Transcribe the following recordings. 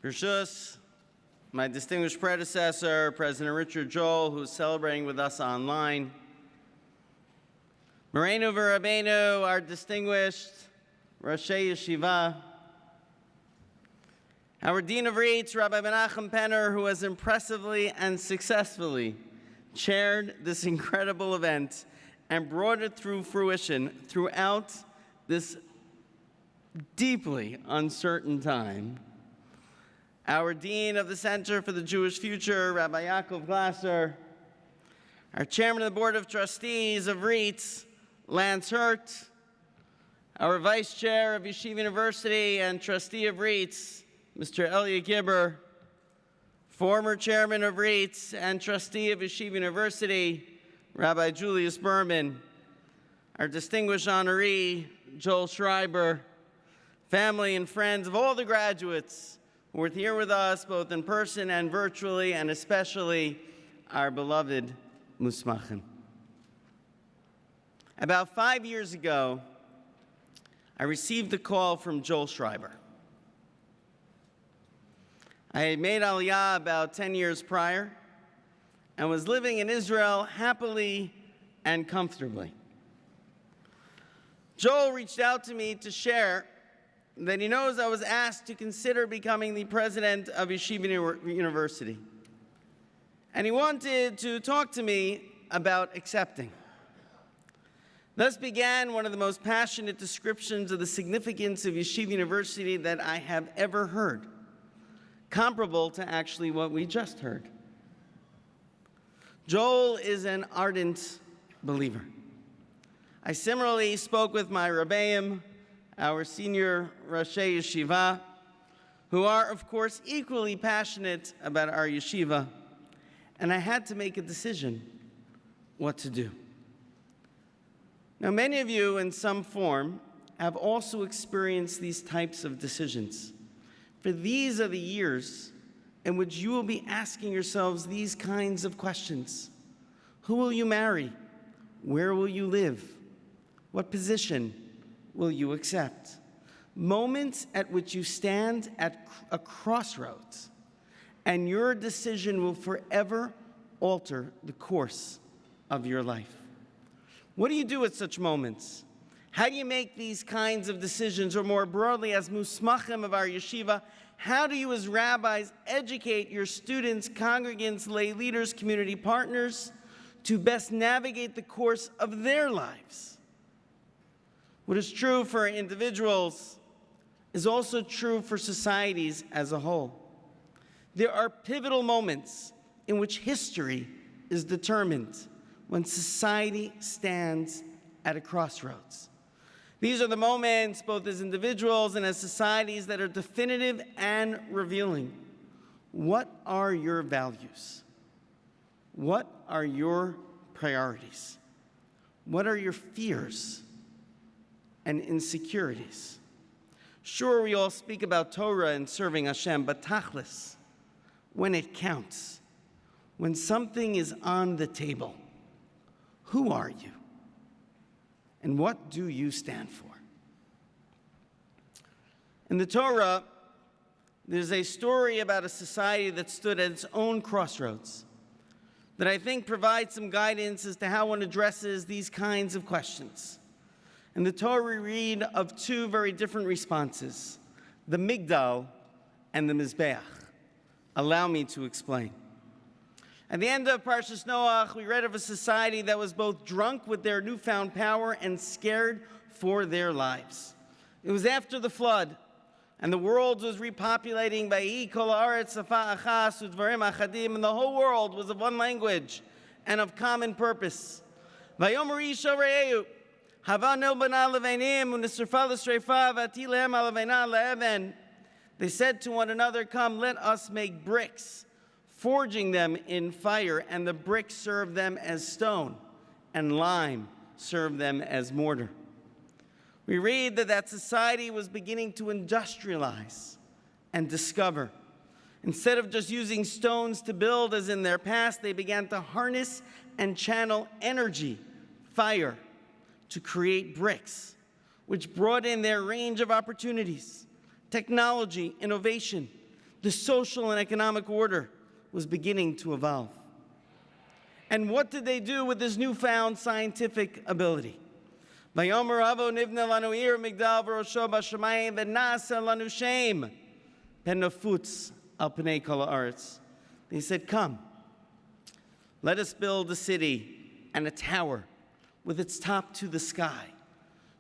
Bershus, my distinguished predecessor, President Richard Joel, who's celebrating with us online. Morenu v'Rabbeinu, our distinguished Roshei Yeshiva. Our Dean of Reitz, Rabbi Menachem Penner, who has impressively and successfully chaired this incredible event and brought it through fruition throughout this deeply uncertain time. Our Dean of the Center for the Jewish Future, Rabbi Yaakov Glasser. Our Chairman of the Board of Trustees of Reitz, Lance Hurt. Our Vice Chair of Yeshiva University and Trustee of Reitz, Mr. Elia Gibber. Former Chairman of Reitz and Trustee of Yeshiva University, Rabbi Julius Berman. Our distinguished honoree, Joel Schreiber. Family and friends of all the graduates who are here with us, both in person and virtually, and especially our beloved Musmachim. About 5 years ago, I received a call from Joel Schreiber. I had made Aliyah about 10 years prior and was living in Israel happily and comfortably. Joel reached out to me to share that he knows I was asked to consider becoming the president of Yeshiva University. And he wanted to talk to me about accepting. Thus began one of the most passionate descriptions of the significance of Yeshiva University that I have ever heard, comparable to actually what we just heard. Joel is an ardent believer. I similarly spoke with my Rabbeim, our senior Roshei Yeshiva, who are, of course, equally passionate about our yeshiva, and I had to make a decision what to do. Now, many of you, in some form, have also experienced these types of decisions. For these are the years in which you will be asking yourselves these kinds of questions. Who will you marry? Where will you live? What position will you accept? Moments at which you stand at a crossroads, and your decision will forever alter the course of your life. What do you do at such moments? How do you make these kinds of decisions, or more broadly, as musmachim of our yeshiva, how do you as rabbis educate your students, congregants, lay leaders, community partners to best navigate the course of their lives? What is true for individuals is also true for societies as a whole. There are pivotal moments in which history is determined when society stands at a crossroads. These are the moments, both as individuals and as societies, that are definitive and revealing. What are your values? What are your priorities? What are your fears and insecurities? Sure, we all speak about Torah and serving Hashem, but tachlis, when it counts, when something is on the table, who are you? And what do you stand for? In the Torah, there's a story about a society that stood at its own crossroads that I think provides some guidance as to how one addresses these kinds of questions. In the Torah, we read of two very different responses, the Migdal and the Mizbeach. Allow me to explain. At the end of Parshas Noach, we read of a society that was both drunk with their newfound power and scared for their lives. It was after the flood, and the world was repopulating by kol haaretz safa achas udvarim achadim, and the whole world was of one language and of common purpose. Vayomer ish re'eu hava nil bana leveinim unisrafa l'sreifa v'ati lehem alaveina le'even. They said to one another, "Come, let us make bricks, forging them in fire, and the bricks serve them as stone, and lime serve them as mortar." We read that society was beginning to industrialize and discover. Instead of just using stones to build as in their past, they began to harness and channel energy, fire, to create bricks, which brought in their range of opportunities, technology, innovation. The social and economic order was beginning to evolve. And what did they do with this newfound scientific ability? Vayomer avo nivna lanu ir migdal v'rosho b'shamayim v'nasa lanu shem penafutz al pnei kol haaretz. They said, come, let us build a city and a tower with its top to the sky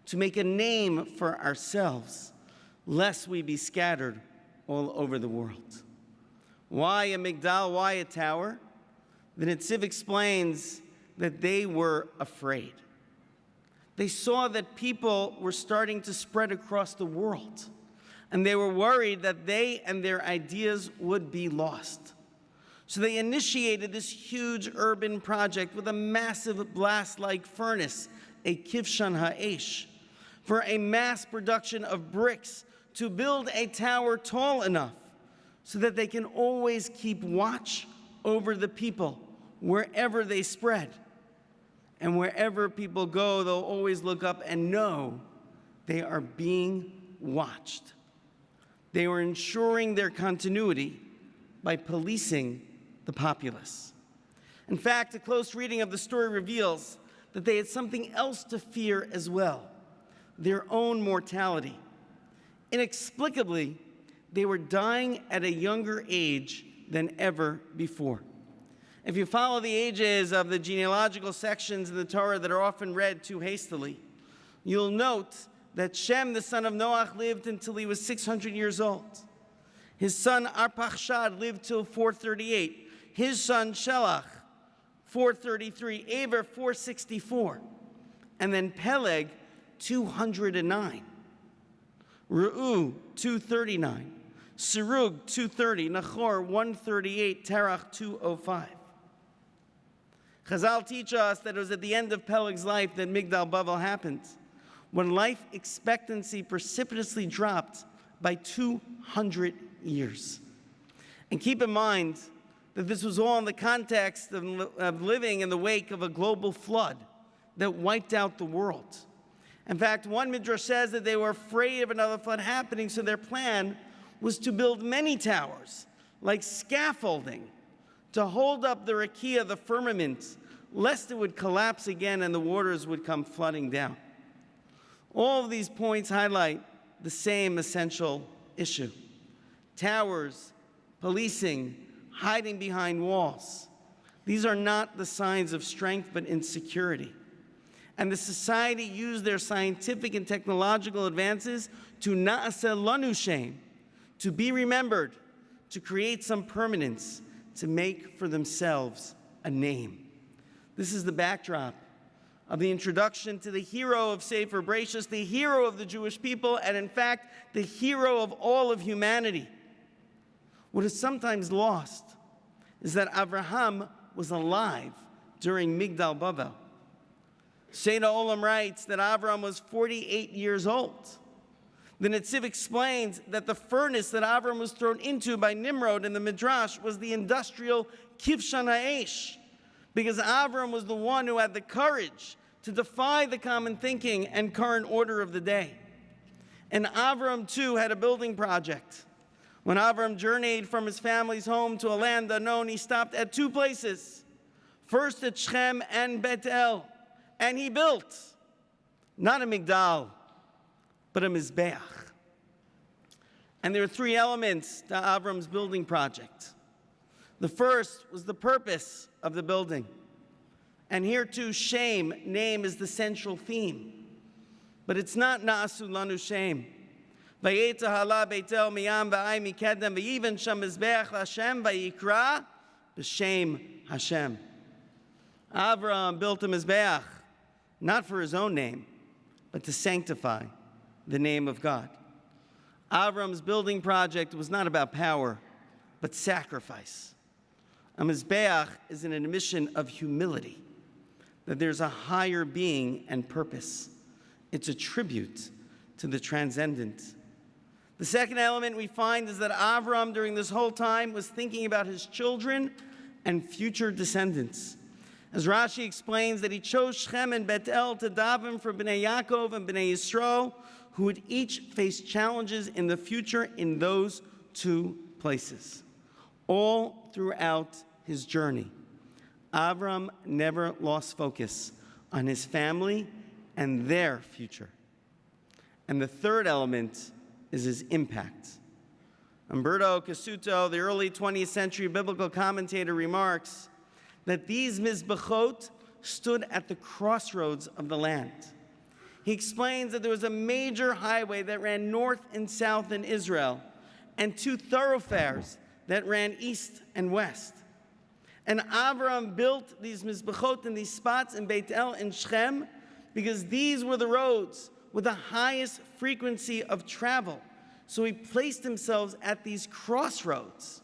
to make a name for ourselves, lest we be scattered all over the world. Why a migdal? Why a tower? The Netziv explains that they were afraid. They saw that people were starting to spread across the world, and they were worried that they and their ideas would be lost. So they initiated this huge urban project with a massive blast-like furnace, a kivshan ha'esh, for a mass production of bricks to build a tower tall enough so that they can always keep watch over the people wherever they spread. And wherever people go, they'll always look up and know they are being watched. They were ensuring their continuity by policing the populace. In fact, a close reading of the story reveals that they had something else to fear as well, their own mortality. Inexplicably, they were dying at a younger age than ever before. If you follow the ages of the genealogical sections in the Torah that are often read too hastily, you'll note that Shem, the son of Noach, lived until he was 600 years old. His son Arpachshad lived till 438. His son Shelach, 433. Eber, 464. And then Peleg, 209. Re'u, 239. Serug, 230. Nachor, 138. Terach, 205. Chazal teach us that it was at the end of Peleg's life that Migdal Bavel happened, when life expectancy precipitously dropped by 200 years. And keep in mind that this was all in the context of living in the wake of a global flood that wiped out the world. In fact, one midrash says that they were afraid of another flood happening, so their plan was to build many towers, like scaffolding, to hold up the rakia, the firmament, lest it would collapse again and the waters would come flooding down. All of these points highlight the same essential issue. Towers, policing, hiding behind walls. These are not the signs of strength, but insecurity. And the society used their scientific and technological advances to na'aseh lanu shem, to be remembered, to create some permanence, to make for themselves a name. This is the backdrop of the introduction to the hero of Sefer Bereshis, the hero of the Jewish people, and in fact, the hero of all of humanity. What is sometimes lost is that Avraham was alive during Migdal Bavel. Sheda Olam writes that Avram was 48 years old. The Netziv explains that the furnace that Avram was thrown into by Nimrod in the Midrash was the industrial Kivshan Ha'esh, because Avram was the one who had the courage to defy the common thinking and current order of the day. And Avram, too, had a building project. When Avram journeyed from his family's home to a land unknown, he stopped at two places, first at Shechem and Bethel, and he built not a Migdal, but a Mizbeach. And there are three elements to Avram's building project. The first was the purpose of the building. And here too, shame, name, is the central theme. But it's not Na'asu Lanu Shem. Vayeta hala beitel miyam v'ay mikedem v'yiven sham mizbeach l'Hashem v'yikra b'shem Hashem. Avram built a Mizbeach, not for his own name, but to sanctify the name of God. Avram's building project was not about power, but sacrifice. A Mizbeach is an admission of humility, that there's a higher being and purpose. It's a tribute to the transcendent. The second element we find is that Avram, during this whole time, was thinking about his children and future descendants. As Rashi explains, that he chose Shechem and Bethel to daven for Bnei Yaakov and Bnei Yisrael, who would each face challenges in the future in those two places. All throughout his journey, Avram never lost focus on his family and their future. And the third element is his impact. Umberto Cassuto, the early 20th century biblical commentator, remarks that these mizbechot stood at the crossroads of the land. He explains that there was a major highway that ran north and south in Israel, and two thoroughfares that ran east and west. And Avram built these mizbechot in these spots in Beit El and Shechem because these were the roads with the highest frequency of travel. So he placed himself at these crossroads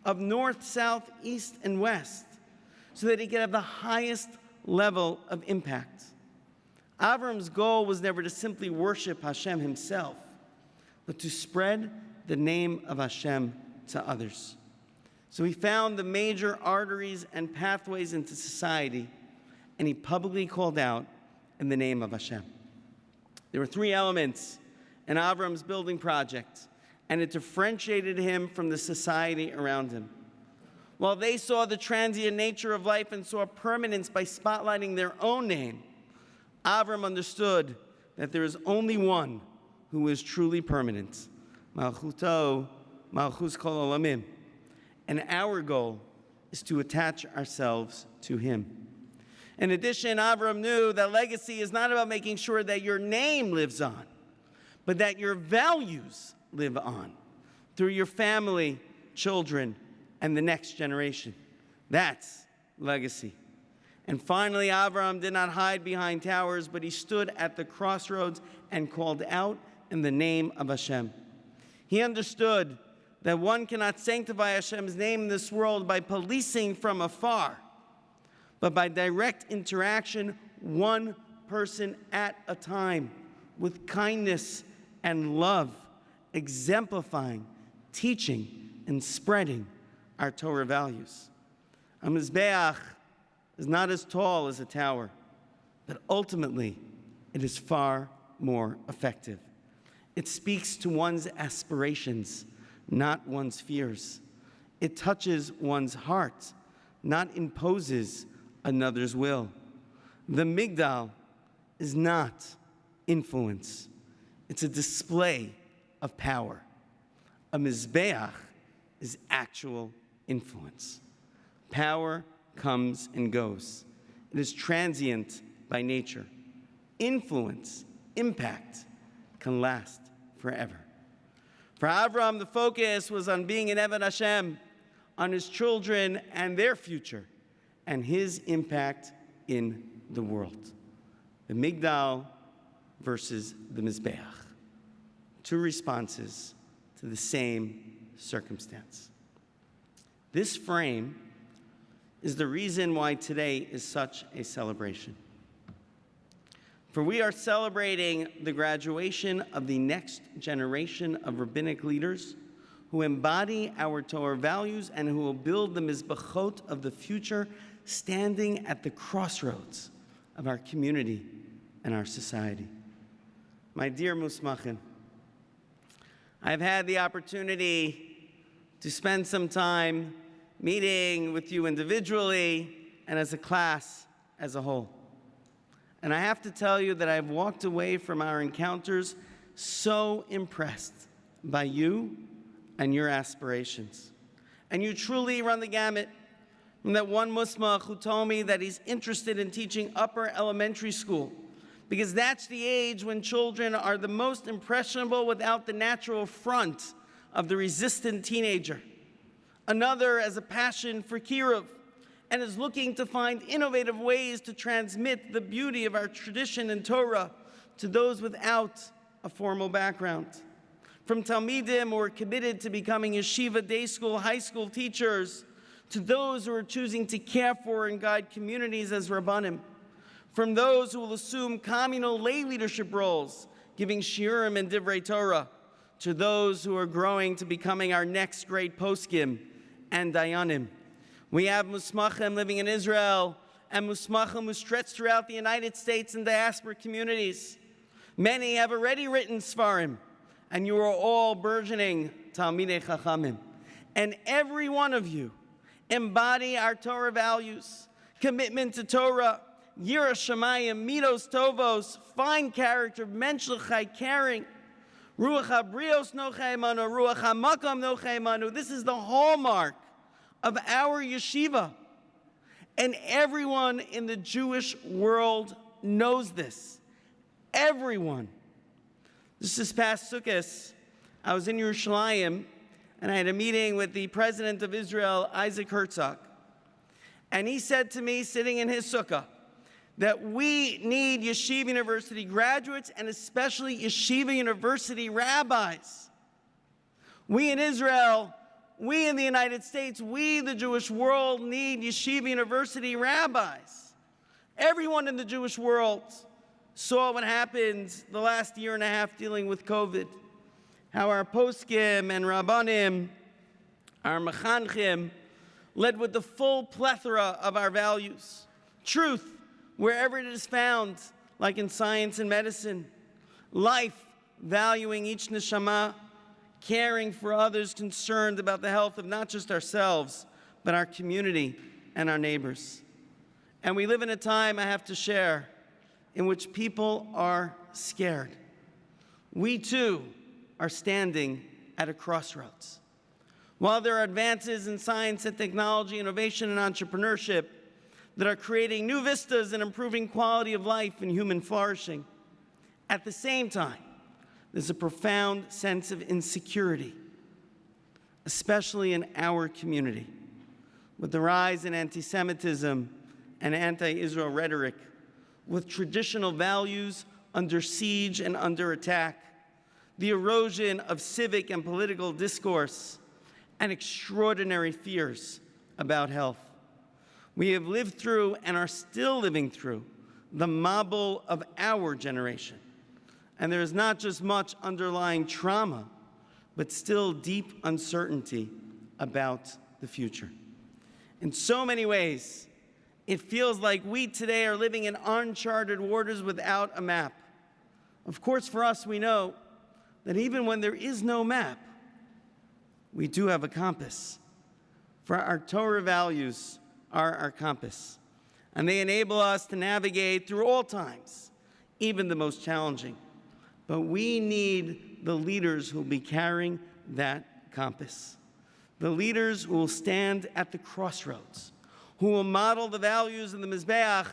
of north, south, east, and west so that he could have the highest level of impact. Avram's goal was never to simply worship Hashem himself, but to spread the name of Hashem to others. So he found the major arteries and pathways into society, and he publicly called out in the name of Hashem. There were three elements in Avram's building project, and it differentiated him from the society around him. While they saw the transient nature of life and saw permanence by spotlighting their own name, Avram understood that there is only one who is truly permanent, Malchuto, Malchus Kol Olamim. And our goal is to attach ourselves to him. In addition, Avram knew that legacy is not about making sure that your name lives on, but that your values live on through your family, children, and the next generation. That's legacy. And finally, Avram did not hide behind towers, but he stood at the crossroads and called out in the name of Hashem. He understood that one cannot sanctify Hashem's name in this world by policing from afar, but by direct interaction, one person at a time, with kindness and love, exemplifying, teaching, and spreading our Torah values. A mizbeach is not as tall as a tower, but ultimately it is far more effective. It speaks to one's aspirations, not one's fears. It touches one's heart, not imposes another's will. The migdal is not influence. It's a display of power. A mizbeach is actual influence. Power comes and goes. It is transient by nature. Influence, impact, can last forever. For Avram, the focus was on being an Eved Hashem, on his children and their future, and his impact in the world. The Migdal versus the Mizbeach. Two responses to the same circumstance. This frame is the reason why today is such a celebration. For we are celebrating the graduation of the next generation of rabbinic leaders who embody our Torah values and who will build the mizbachot of the future, standing at the crossroads of our community and our society. My dear Musmachim, I've had the opportunity to spend some time meeting with you individually and as a class as a whole. And I have to tell you that I've walked away from our encounters so impressed by you and your aspirations. And you truly run the gamut. From that one Musmach who told me that he's interested in teaching upper elementary school, because that's the age when children are the most impressionable without the natural front of the resistant teenager. Another has a passion for Kiruv and is looking to find innovative ways to transmit the beauty of our tradition and Torah to those without a formal background. From Talmidim who are committed to becoming yeshiva, day school, high school teachers, to those who are choosing to care for and guide communities as Rabbanim. From those who will assume communal lay leadership roles, giving shiurim and divrei Torah, to those who are growing to becoming our next great poskim and dayanim. We have musmachim living in Israel and musmachim who stretch throughout the United States and diaspora communities. Many have already written Sfarim, and you are all burgeoning Talmidei Chachamim. and every one of you embody our Torah values, commitment to Torah, Yiras Shamayim, Midos Tovos, fine character, menschlichkeit, caring, Ruach HaBrios Nochei Manu, Ruach HaMakam Nochei Manu. This is the hallmark of our yeshiva. And everyone in the Jewish world knows this. Everyone. This past Sukkot, I was in Yerushalayim, and I had a meeting with the president of Israel, Isaac Herzog. And he said to me, sitting in his sukkah, that we need Yeshiva University graduates and especially Yeshiva University rabbis. We in Israel, we in the United States, we, the Jewish world, need Yeshiva University rabbis. Everyone in the Jewish world saw what happened the last year and a half dealing with COVID. How our poskim and rabbanim, our mechanchim, led with the full plethora of our values. Truth, wherever it is found, like in science and medicine. Life, valuing each neshama, caring for others, concerned about the health of not just ourselves, but our community and our neighbors. And we live in a time, I have to share, in which people are scared. We too are standing at a crossroads. While there are advances in science and technology, innovation and entrepreneurship that are creating new vistas and improving quality of life and human flourishing, at the same time, there's a profound sense of insecurity, especially in our community, with the rise in anti-Semitism and anti-Israel rhetoric, with traditional values under siege and under attack, the erosion of civic and political discourse, and extraordinary fears about health. We have lived through and are still living through the mabul of our generation. And there is not just much underlying trauma, but still deep uncertainty about the future. In so many ways, it feels like we today are living in uncharted waters without a map. Of course, for us, we know that even when there is no map, we do have a compass. For our Torah values are our compass, and they enable us to navigate through all times, even the most challenging. But we need the leaders who will be carrying that compass, the leaders who will stand at the crossroads, who will model the values of the Mizbeach,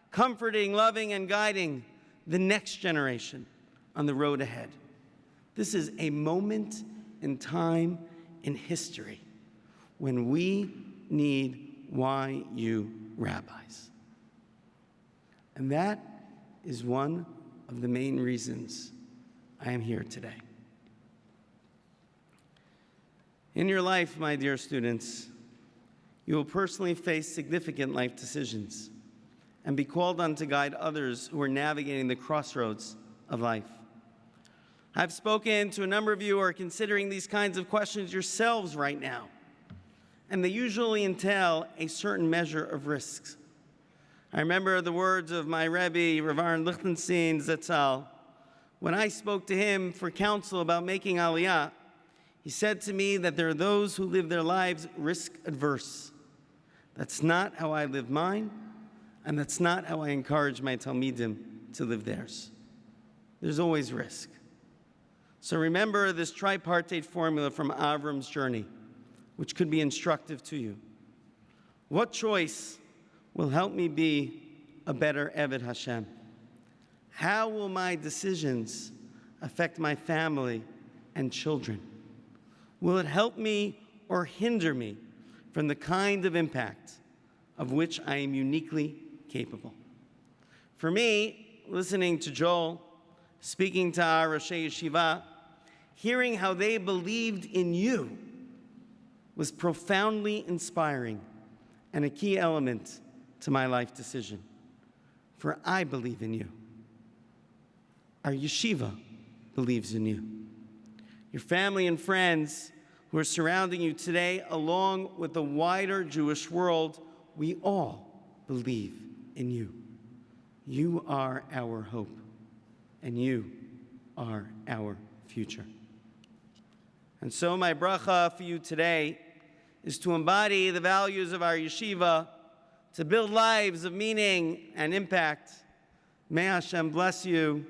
comforting, loving, and guiding the next generation on the road ahead. This is a moment in time in history when we need YU rabbis. And that is one of the main reasons I am here today. In your life, my dear students, you will personally face significant life decisions and be called on to guide others who are navigating the crossroads of life. I've spoken to a number of you who are considering these kinds of questions yourselves right now, and they usually entail a certain measure of risks. I remember the words of my Rabbi, Rav Aaron Lichtenstein Zatzal. When I spoke to him for counsel about making Aliyah, he said to me that there are those who live their lives risk-adverse. That's not how I live mine, and that's not how I encourage my Talmidim to live theirs. There's always risk. So remember this tripartite formula from Avram's journey, which could be instructive to you. What choice will help me be a better Eved Hashem? How will my decisions affect my family and children? Will it help me or hinder me from the kind of impact of which I am uniquely capable? For me, listening to Joel, speaking to our Roshei Yeshiva, hearing how they believed in you was profoundly inspiring and a key element to my life decision. For I believe in you. Our yeshiva believes in you. Your family and friends who are surrounding you today, along with the wider Jewish world, we all believe in you. You are our hope, and you are our future. And so my bracha for you today is to embody the values of our yeshiva, to build lives of meaning and impact. May Hashem bless you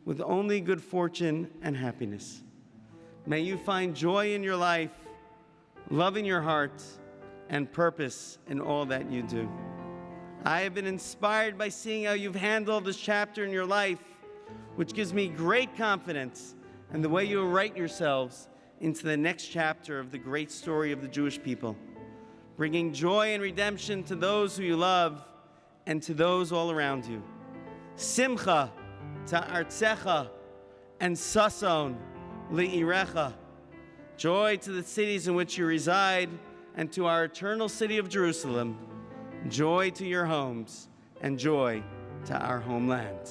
with only good fortune and happiness. May you find joy in your life, love in your heart, and purpose in all that you do. I have been inspired by seeing how you've handled this chapter in your life, which gives me great confidence in the way you will write yourselves into the next chapter of the great story of the Jewish people, bringing joy and redemption to those who you love and to those all around you. Simcha to Artsecha and Sason li'irecha. Joy to the cities in which you reside and to our eternal city of Jerusalem. Joy to your homes and joy to our homeland.